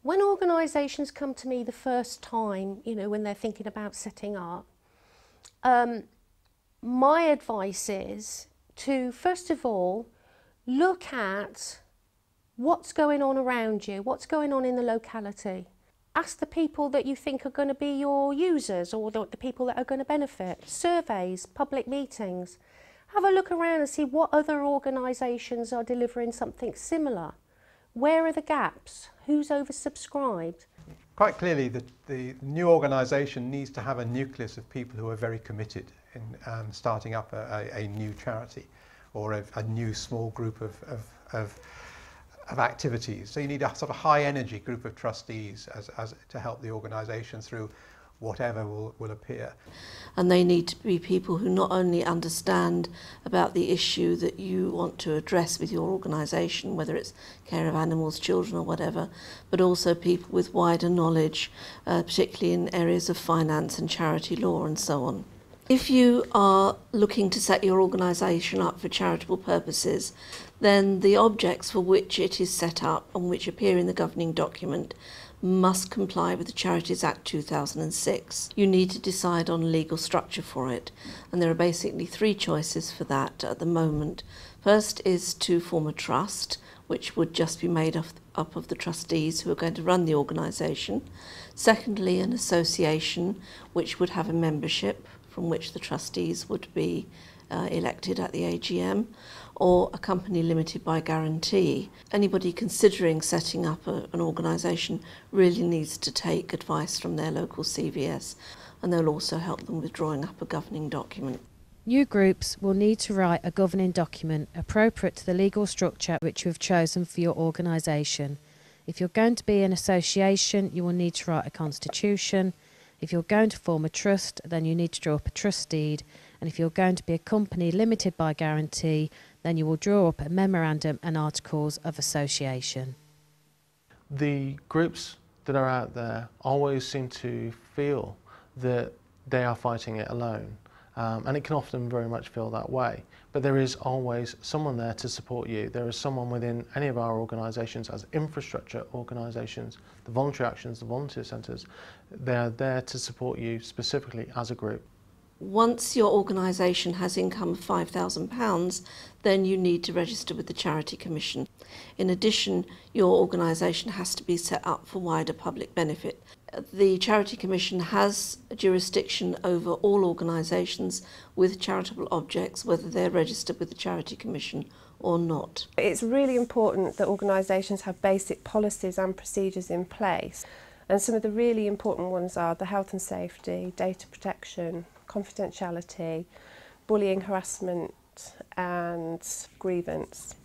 When organisations come to me the first time, when they're thinking about setting up, my advice is to, first of all, look at what's going on around you, what's going on in the locality. Ask the people that you think are going to be your users or the people that are going to benefit. Surveys, public meetings. Have a look around and see what other organisations are delivering something similar. Where are the gaps? Who's oversubscribed? Quite clearly, the new organisation needs to have a nucleus of people who are very committed in starting up a new charity or a new small group of activities. So you need a sort of high energy group of trustees as to help the organisation through whatever will appear. And they need to be people who not only understand about the issue that you want to address with your organisation, whether it's care of animals, children or whatever, but also people with wider knowledge, particularly in areas of finance and charity law and so on. If you are looking to set your organisation up for charitable purposes, then the objects for which it is set up and which appear in the governing document must comply with the Charities Act 2006. You need to decide on a legal structure for it, and there are basically three choices for that at the moment. First is to form a trust, which would just be made up of the trustees who are going to run the organisation. Secondly, an association, which would have a membership from which the trustees would be elected at the AGM, or a company limited by guarantee. Anybody considering setting up an organisation really needs to take advice from their local CVS, and they'll also help them with drawing up a governing document. New groups will need to write a governing document appropriate to the legal structure which you have chosen for your organisation. If you're going to be an association, you will need to write a constitution. If you're going to form a trust, then you need to draw up a trust deed. And if you're going to be a company limited by guarantee, then you will draw up a memorandum and articles of association. The groups that are out there always seem to feel that they are fighting it alone, and it can often very much feel that way. But there is always someone there to support you. There is someone within any of our organisations as infrastructure organisations, the voluntary actions, the volunteer centres. They are there to support you specifically as a group. Once your organisation has income of £5,000, then you need to register with the Charity Commission. In addition, your organisation has to be set up for wider public benefit. The Charity Commission has jurisdiction over all organisations with charitable objects, whether they're registered with the Charity Commission or not. It's really important that organisations have basic policies and procedures in place. And some of the really important ones are the health and safety, data protection, confidentiality, bullying, harassment and grievance.